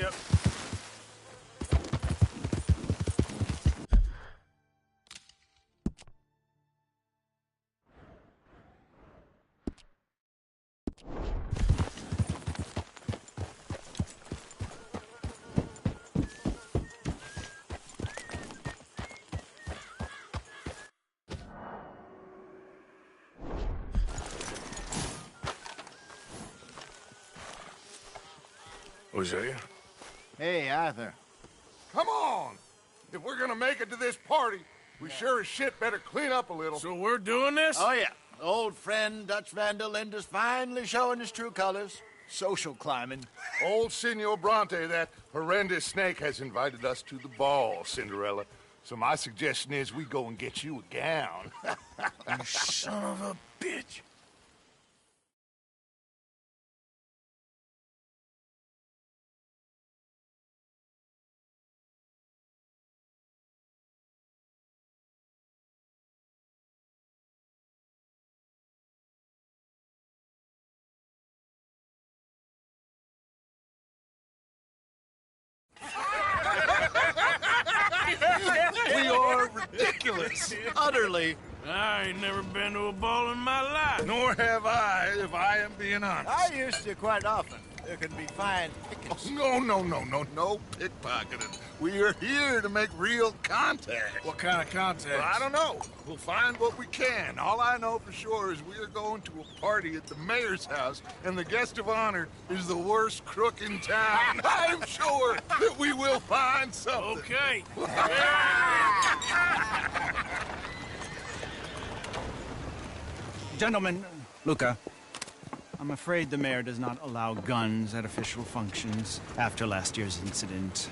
Yep. Hosea? Hey, Arthur. Come on! If we're gonna make it to this party, we sure as shit better clean up a little. So we're doing this? Oh, yeah. Old friend Dutch Van der Linde's finally showing his true colors. Social climbing. Old Senor Bronte, that horrendous snake, has invited us to the ball, Cinderella. So my suggestion is we go and get you a gown. You son of a bitch. We are ridiculous. Utterly. I ain't never been to a ball in my life. Nor have I, if I am being honest. I used to quite often. There can be fine pickings. No pickpocketing. We are here to make real contact. What kind of contact? Well, I don't know. We'll find what we can. All I know for sure is we are going to a party at the mayor's house, and the guest of honor is the worst crook in town. I'm sure that we will find something. Okay. Gentlemen, Luca, I'm afraid the mayor does not allow guns at official functions after last year's incident.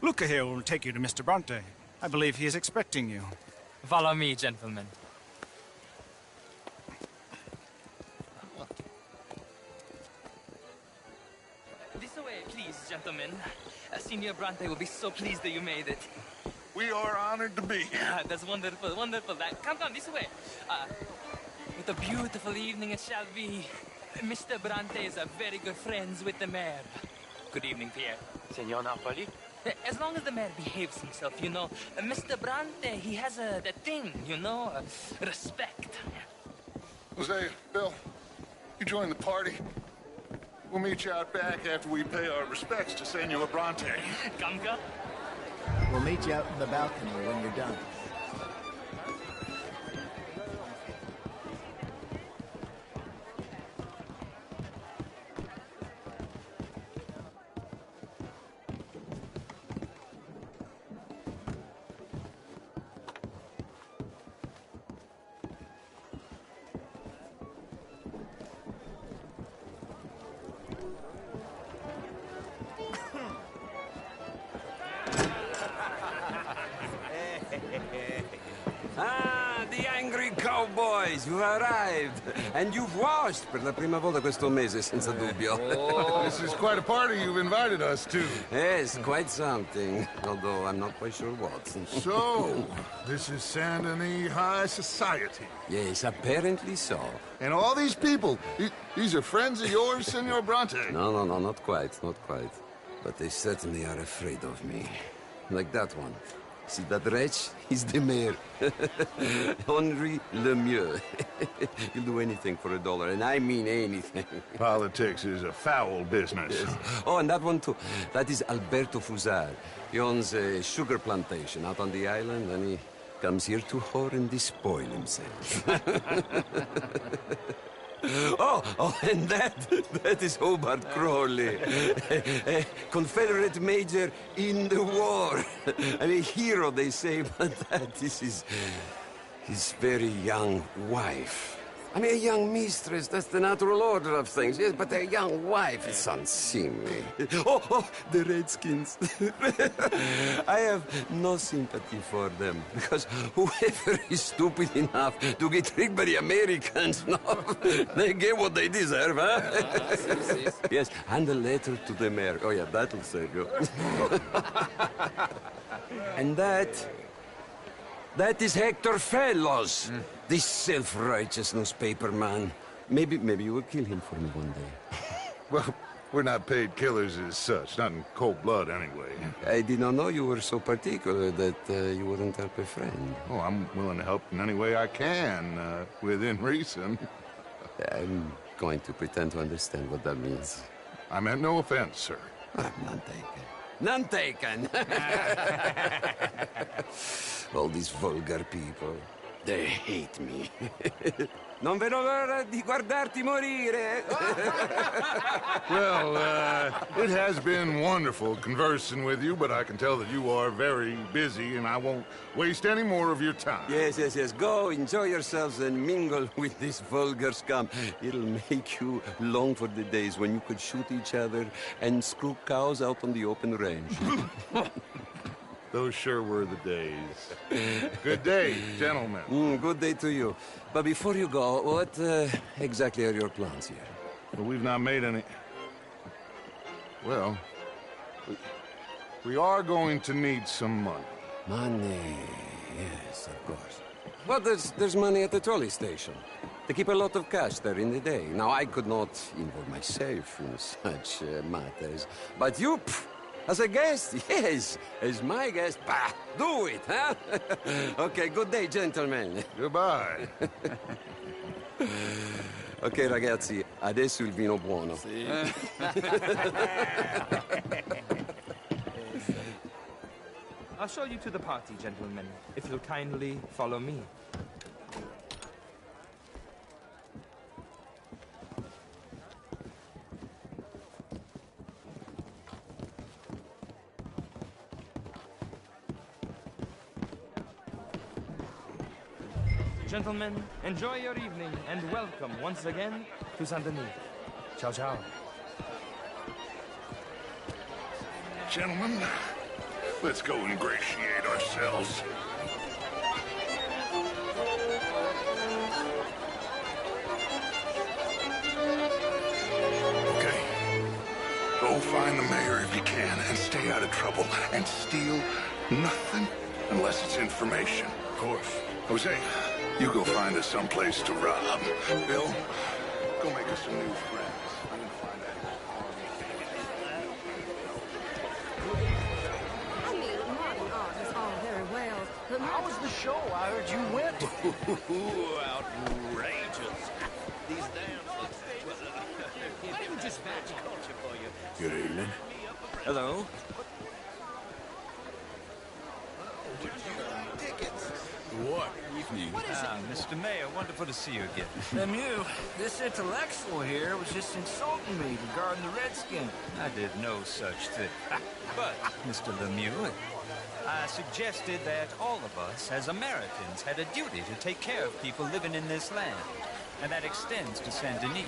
Luca here will take you to Mr. Bronte. I believe he is expecting you. Follow me, gentlemen. This way, please, gentlemen. Senior Bronte will be so pleased that you made it. We are honored to be here. That's wonderful, wonderful. Come, this way. What a beautiful evening it shall be. Mr. Bronte is very good friends with the mayor. Good evening, Pierre. Senor Napoli? As long as the mayor behaves himself, you know. Mr. Bronte, he has that thing, you know, respect. Jose, Bill, you join the party. We'll meet you out back after we pay our respects to Senor Bronte. Come. We'll meet you out in the balcony when you're done. The angry cowboys, you arrived. And you've washed per la prima volta questo mese, senza dubbio. This is quite a party you've invited us to. Yes, quite something. Although I'm not quite sure what. So, this is Saint Denis High Society. Yes, apparently so. And all these people, these are friends of yours, Senor Bronte? No, not quite. But they certainly are afraid of me. Like that one. See that wretch? He's the mayor. Henri Lemieux. He'll do anything for $1, and I mean anything. Politics is a foul business. Yes. Oh, and that one too. That is Alberto Fusar. He owns a sugar plantation out on the island, and he comes here to whore and despoil himself. Oh, and that is Hobart Crawley, a Confederate major in the war. I mean, a hero, they say, but that is his very young wife. I mean, a young mistress, that's the natural order of things, yes, but a young wife is unseemly. Oh, the Redskins. I have no sympathy for them, because whoever is stupid enough to get tricked by the Americans, no, they get what they deserve, huh? Yes, and a letter to the mayor. Oh, yeah, that'll save you. And that is Hector Fellows. This self-righteous newspaper man. Maybe you will kill him for me one day. Well, we're not paid killers as such, not in cold blood anyway. I did not know you were so particular that you wouldn't help a friend. Oh, I'm willing to help in any way I can, within reason. I'm going to pretend to understand what that means. I meant no offense, sir. None taken. None taken! All these vulgar people, they hate me. Non vedo l'ora di guardarti morire! Well, it has been wonderful conversing with you, but I can tell that you are very busy, and I won't waste any more of your time. Yes. Go, enjoy yourselves, and mingle with this vulgar scum. It'll make you long for the days when you could shoot each other and screw cows out on the open range. Those sure were the days. Good day, gentlemen. Good day to you. But before you go, what exactly are your plans here? Well, we've not made any... Well, we are going to need some money. Money, yes, of course. But there's money at the trolley station. They keep a lot of cash there in the day. Now, I could not involve myself in such matters. But you, as a guest, yes, as my guest, bah, do it, huh? Okay, good day, gentlemen. Goodbye. Ok, ragazzi, adesso il vino buono. I'll show you to the party, gentlemen, if you'll kindly follow me. Gentlemen, enjoy your evening and welcome once again to Saint Denis. Ciao, ciao. Gentlemen, let's go ingratiate ourselves. Okay. Go find the mayor if you can and stay out of trouble. And steal nothing unless it's information. Of course. Jose, you go find us someplace to rob. Bill, go make us some new friends. I'm gonna find that I mean, modern art is all very well, but How was the show? I heard you went. Outrageous. These damn just match culture for you. Good evening. Hello. What? Evening. Mr. Mayor, wonderful to see you again. Lemieux, this intellectual here was just insulting me regarding the Redskins. I did no such thing. But, Mr. Lemieux, I suggested that all of us, as Americans, had a duty to take care of people living in this land. And that extends to Saint Denis.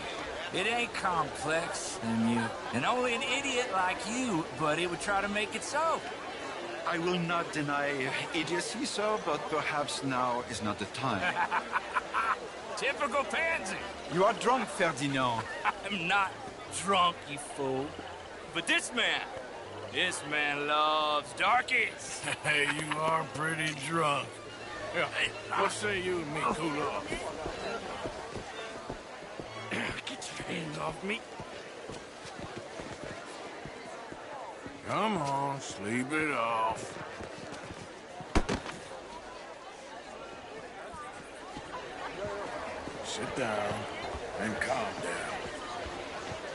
It ain't complex, Lemieux. And only an idiot like you, buddy, would try to make it so. I will not deny idiocy, sir, but perhaps now is not the time. Typical pansy. You are drunk, Ferdinand. I'm not drunk, you fool. But this man loves darkies. Hey, you are pretty drunk. Yeah, what say you and me cool off? Get your hands off me. Come on, sleep it off. Sit down and calm down.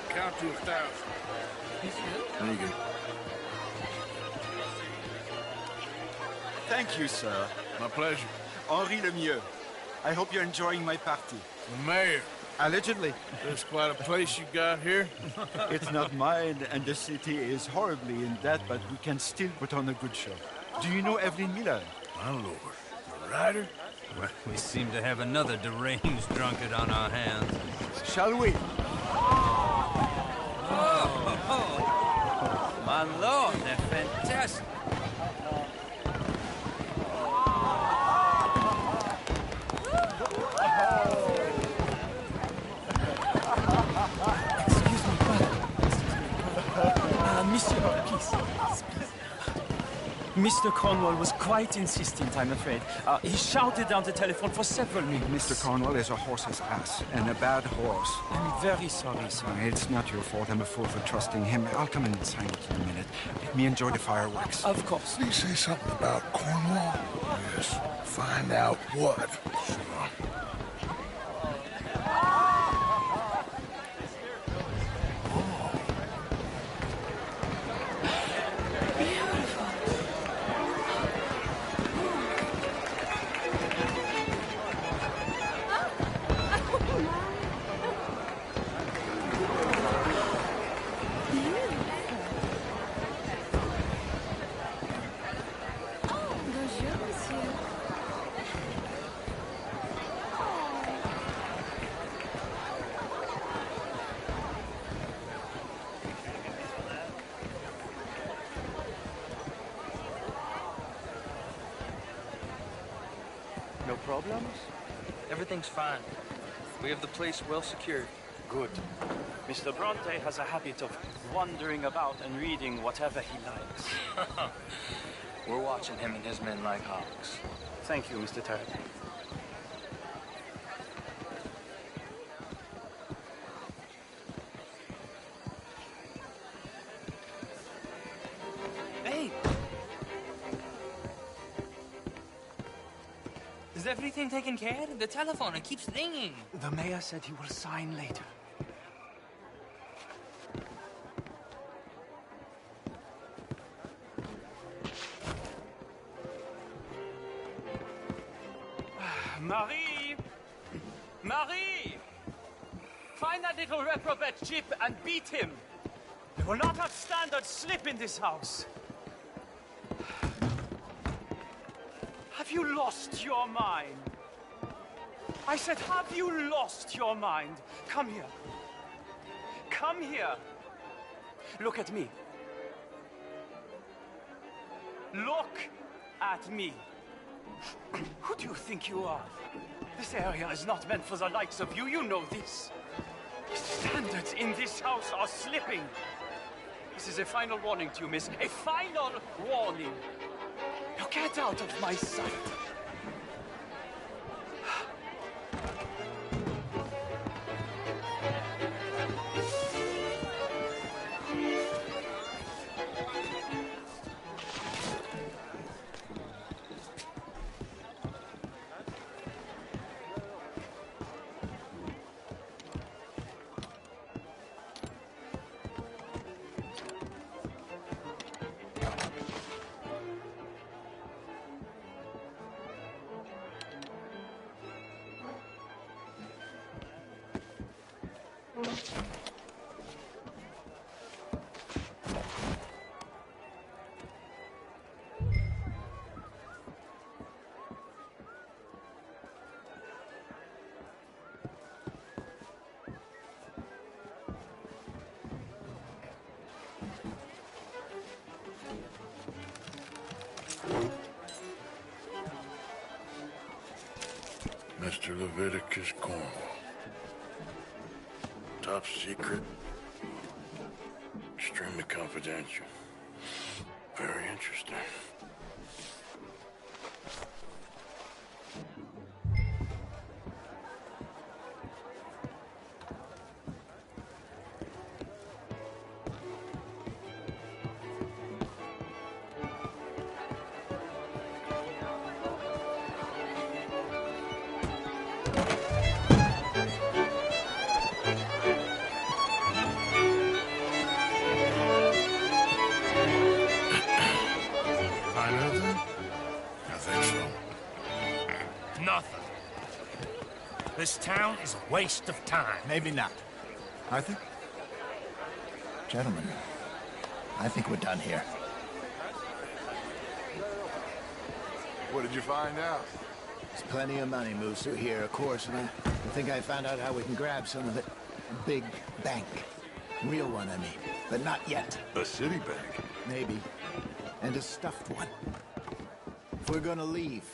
Count to 1,000. There you go. Thank you, sir. My pleasure. Henri Lemieux. I hope you're enjoying my party. The mayor. Allegedly. There's quite a place you got here. It's not mine, and the city is horribly in debt, but we can still put on a good show. Do you know Evelyn Miller? My lord. The writer? Well, we seem to have another deranged drunkard on our hands. Shall we? My lord, they're fantastic. Monsieur, please. Mr. Cornwall was quite insistent, I'm afraid. He shouted down the telephone for several minutes. Mr. Cornwall is a horse's ass, and a bad horse. I'm very sorry, sir. It's not your fault. I'm a fool for trusting him. I'll come in and sign it in a minute. Let me enjoy the fireworks. Of course. Did he say something about Cornwall? Yes. Find out what. Sure. No problems? Everything's fine. We have the place well secured. Good. Mr. Bronte has a habit of wandering about and reading whatever he likes. We're watching him and his men like hawks. Thank you, Mr. Turd. Hey! Is everything taken care of? The telephone, it keeps ringing. The mayor said he will sign later. Marie! Marie! Find that little reprobate Chip and beat him. We will not have standard slip in this house. Have you lost your mind? I said, have you lost your mind? Come here. Come here. Look at me. Look at me. Who do you think you are? This area is not meant for the likes of you. You know this. Standards in this house are slipping. This is a final warning to you, miss. A final warning. Now get out of my sight. Mr. Leviticus Cornwall. Top secret. Extremely confidential. Very interesting. This town is a waste of time. Maybe not. Arthur? Gentlemen, I think we're done here. What did you find out? There's plenty of money moves through here, of course, and I think I found out how we can grab some of it. A big bank. Real one, I mean. But not yet. A city bank? Maybe. And a stuffed one. If we're gonna leave,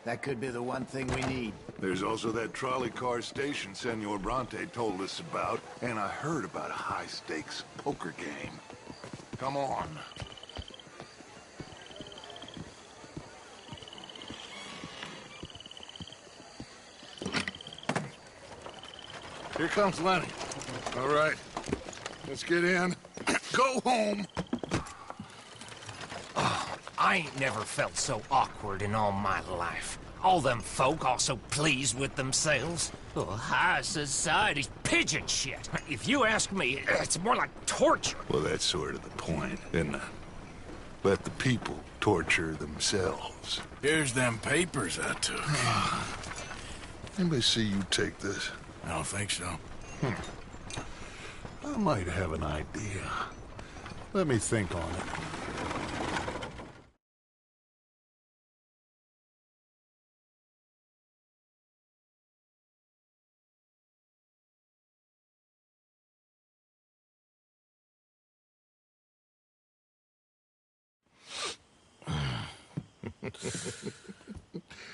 that could be the one thing we need. There's also that trolley car station Senor Bronte told us about, and I heard about a high-stakes poker game. Come on. Here comes Lenny. All right, let's get in. Go home. Oh, I ain't never felt so awkward in all my life. All them folk all so pleased with themselves. Oh, high society's pigeon shit. If you ask me, it's more like torture. Well, that's sort of the point, isn't it? Let the people torture themselves. Here's them papers I took. Anybody see you take this? I don't think so. I might have an idea. Let me think on it.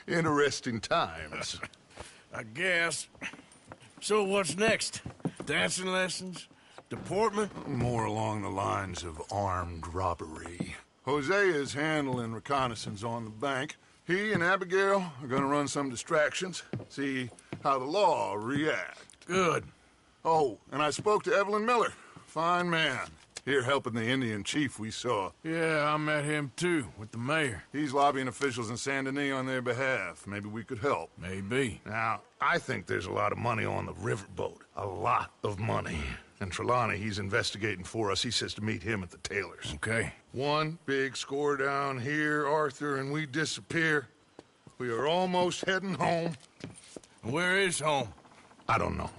Interesting times. I guess. So what's next? Dancing lessons? Deportment? More along the lines of armed robbery. Hosea is handling reconnaissance on the bank. He and Abigail are gonna run some distractions, see how the law react. Good. Oh, and I spoke to Evelyn Miller. Fine man. Here helping the Indian chief we saw. Yeah, I met him too, with the mayor. He's lobbying officials in Saint Denis on their behalf. Maybe we could help. Maybe. Now, I think there's a lot of money on the riverboat. A lot of money. And Trelawney, he's investigating for us. He says to meet him at the Taylor's. Okay. One big score down here, Arthur, and we disappear. We are almost heading home. Where is home? I don't know.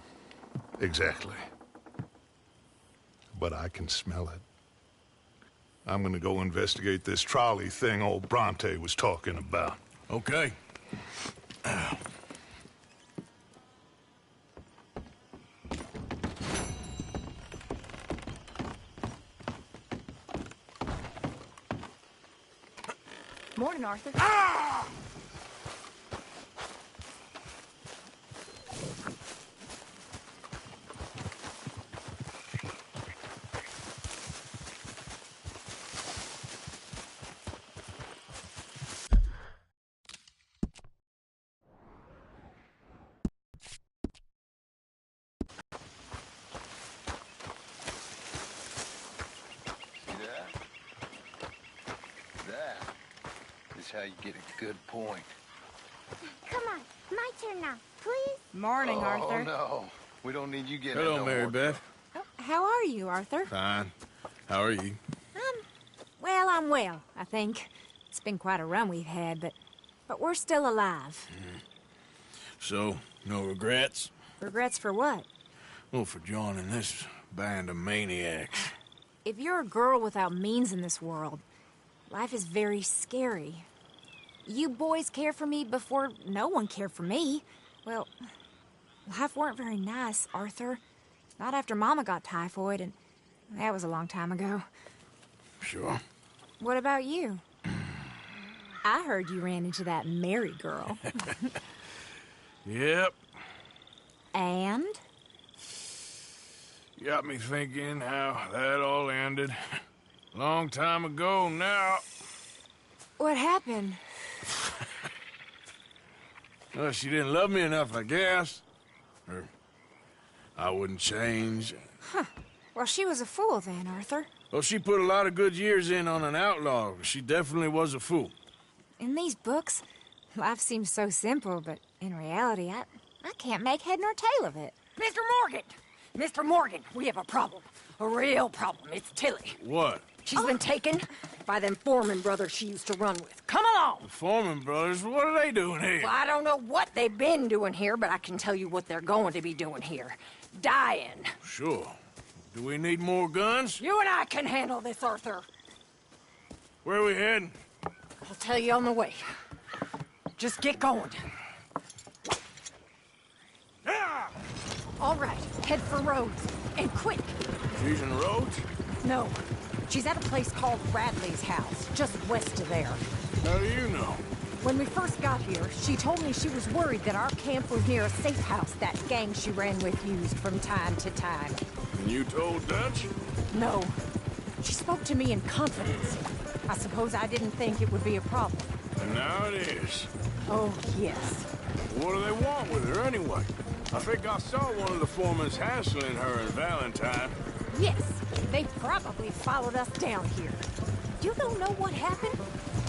Exactly. But I can smell it. I'm gonna go investigate this trolley thing old Bronte was talking about. Okay. Morning, Arthur. Ah! How you get a good point. Come on, my turn now, please. Morning, Arthur. Oh, no. We don't need you getting Hello, no Mary more. Beth. Oh, how are you, Arthur? Fine. How are you? Well, I'm well, I think. It's been quite a run we've had, but we're still alive. So, no regrets? Regrets for what? Well, for joining this band of maniacs. If you're a girl without means in this world, life is very scary. You boys cared for me before no one cared for me. Well, life weren't very nice, Arthur. Not after Mama got typhoid, and that was a long time ago. Sure. What about you? I heard you ran into that Mary girl. Yep. And? Got me thinking how that all ended. Long time ago now. What happened? Well, she didn't love me enough, I guess. Or I wouldn't change. Huh. Well, she was a fool then, Arthur. Well, she put a lot of good years in on an outlaw. She definitely was a fool. In these books, life seems so simple, but in reality, I can't make head nor tail of it. Mr. Morgan! Mr. Morgan, we have a problem. A real problem. It's Tilly. What? She's been taken by them Foreman brothers she used to run with. Come along! The Foreman brothers? What are they doing here? Well, I don't know what they've been doing here, but I can tell you what they're going to be doing here. Dying. Sure. Do we need more guns? You and I can handle this, Arthur. Where are we heading? I'll tell you on the way. Just get going. Ah! All right, head for Rhodes. And quick. She's in Rhodes? No. She's at a place called Radley's house, just west of there. How do you know? When we first got here, she told me she was worried that our camp was near a safe house that gang she ran with used from time to time. And you told Dutch? No. She spoke to me in confidence. I suppose I didn't think it would be a problem. And now it is. Oh, yes. What do they want with her anyway? I think I saw one of the foremans hassling her and Valentine. Yes, they probably followed us down here. You don't know what happened?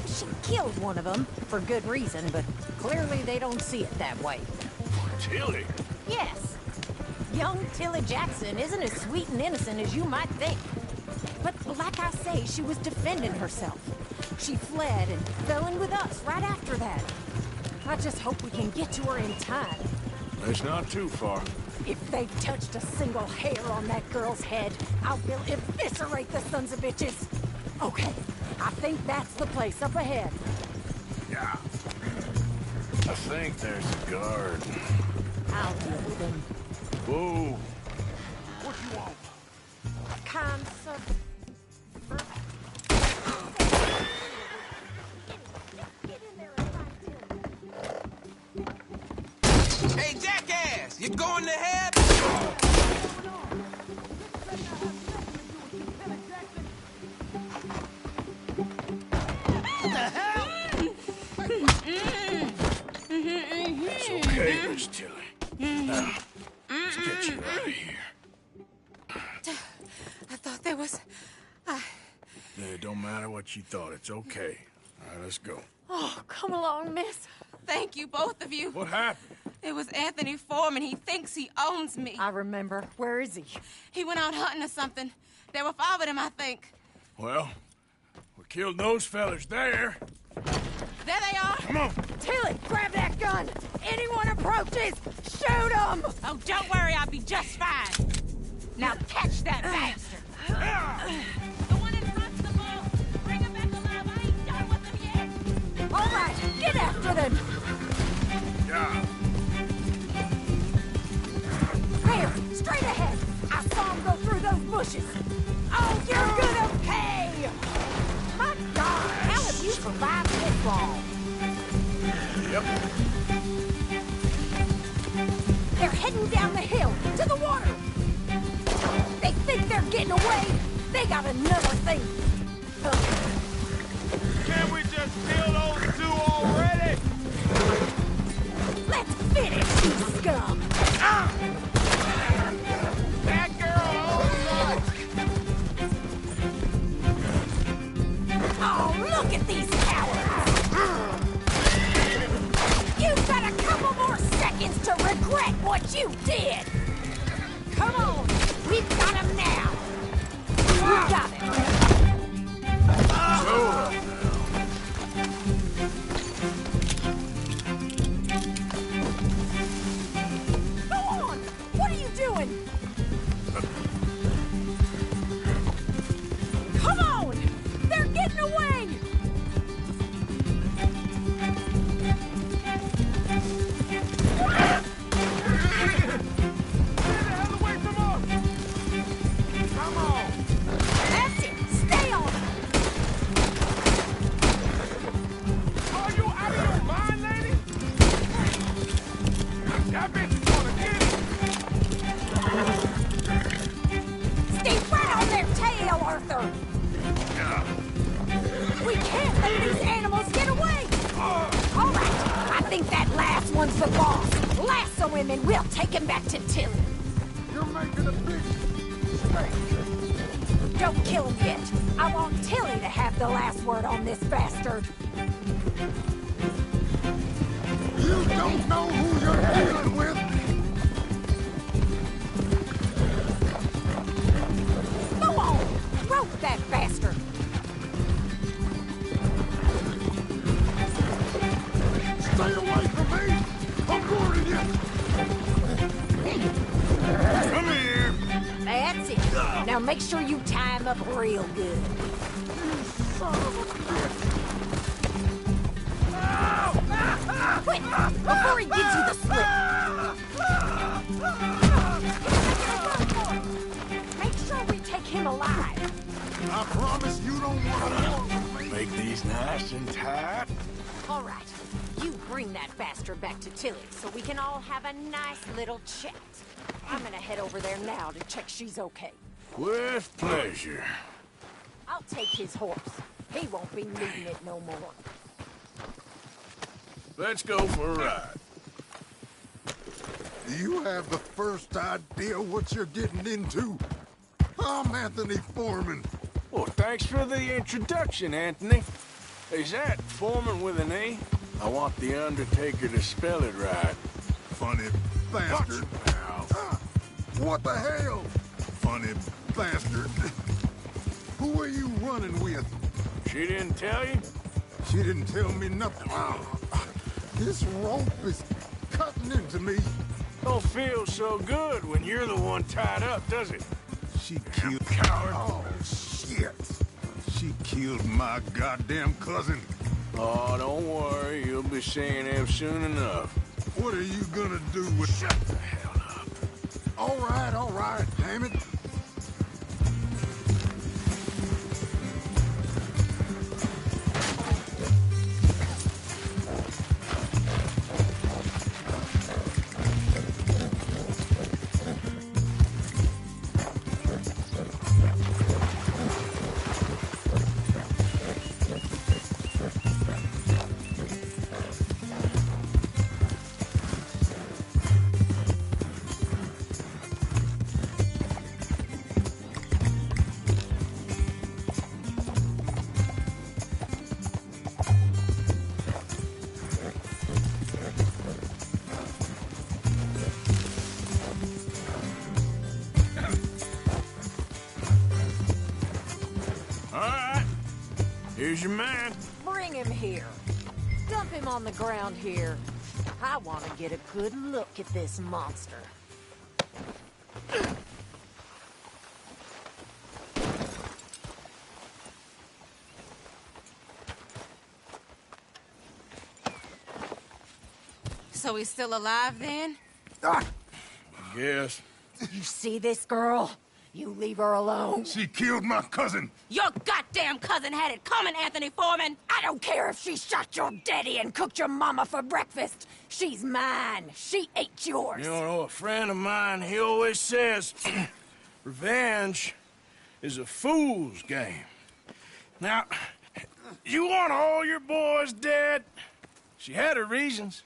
She killed one of them, for good reason, but clearly they don't see it that way. Tilly? Yes. Young Tilly Jackson isn't as sweet and innocent as you might think. But like I say, she was defending herself. She fled and fell in with us right after that. I just hope we can get to her in time. It's not too far. If they've touched a single hair on that girl's head, I will eviscerate the sons of bitches. Okay, I think that's the place up ahead. Yeah. I think there's a guard. I'll deal with him. Whoa. What you want? Kind sir. Hey, jackass! You going to hell? What the hell? It's okay, Miss Tilly. Now, let's get you out of here. I thought there was... It don't matter what you thought. It's okay. All right, let's go. Oh, come along, miss. Thank you, both of you. What happened? It was Anthony Foreman. He thinks he owns me. I remember. Where is he? He went out hunting or something. There were 5 of them, I think. Well, we killed those fellas there. There they are. Come on. Tilly, grab that gun. Anyone approaches, shoot them. Oh, don't worry. I'll be just fine. Now catch that bastard. The one in front's the ball. Bring him back alive. I ain't done with him yet. All right, get after them. Yeah. There, straight ahead. I saw him go through those bushes. Oh, you're gonna pay! My God, how have you survived this long? Yep. They're heading down the hill, to the water. They think they're getting away. They got another thing. Can't we just kill those 2 already? Let's finish, you scum! That girl Oh, look at these cowards! You've got a couple more seconds to regret what you did! Come on, we've got him now! You got it! Go on! What are you doing? Come on! They're getting away! That's it! Stay on! Are you out of your mind, lady? That bitch is gonna get it. Stay right on their tail, Arthur! We can't let these animals get away! All right, I think that last one's the boss. Lasso him and we'll take him back to Tilly. You're making a big mistake. Don't kill him yet. I want Tilly to have the last word on this bastard. You don't know who you're dealing with. Go on! Rope that bastard! Stay away from me. I'm warning you. Come here. That's it. Now make sure you tie him up real good. Quick! Before he gives you the slip! Make sure we take him alive! I promise you don't want to make these nice and tight. All right, you bring that bastard back to Tilly so we can all have a nice little chat. I'm gonna head over there now to check she's okay. With pleasure. I'll take his horse. He won't be needing it no more. Let's go for a ride. Do you have the first idea what you're getting into? I'm Anthony Foreman. Well, thanks for the introduction, Anthony. Is that Foreman with an A? I want the Undertaker to spell it right. Funny bastard. What the hell? Funny bastard. Who are you running with? She didn't tell you? She didn't tell me nothing. This rope is cutting into me. Don't feel so good when you're the one tied up, does it? She killed... Coward. Oh, shit. She killed my goddamn cousin. Oh, don't worry. You'll be seeing him soon enough. What are you gonna do with... Shut the hell up. All right, damn it. Here's your man. Bring him here. Dump him on the ground here. I want to get a good look at this monster. So he's still alive then? I guess. You see this girl? You leave her alone. She killed my cousin. Your goddamn cousin had it coming, Anthony Foreman! I don't care if she shot your daddy and cooked your mama for breakfast. She's mine. She ate yours. You know, a friend of mine, he always says, revenge is a fool's game. Now, you want all your boys dead? She had her reasons.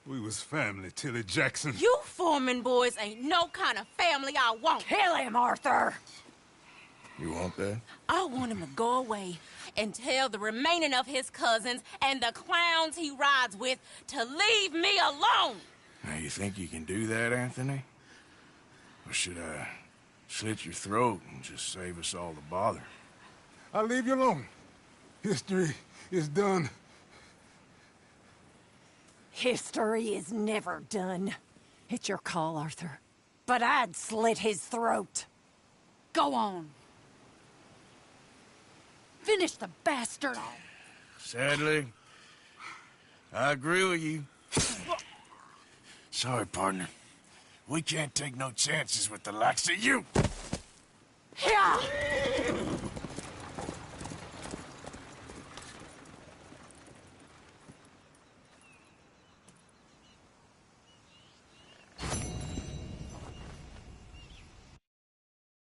We was family, Tilly Jackson. You Foreman boys ain't no kind of family I want. Kill him, Arthur! You want that? I want him to go away and tell the remaining of his cousins and the clowns he rides with to leave me alone. Now, you think you can do that, Anthony? Or should I slit your throat and just save us all the bother? I'll leave you alone. History is done. History is never done. It's your call, Arthur. But I'd slit his throat. Go on. Finish the bastard off. Sadly, I agree with you. Sorry, partner. We can't take no chances with the likes of you. Yeah!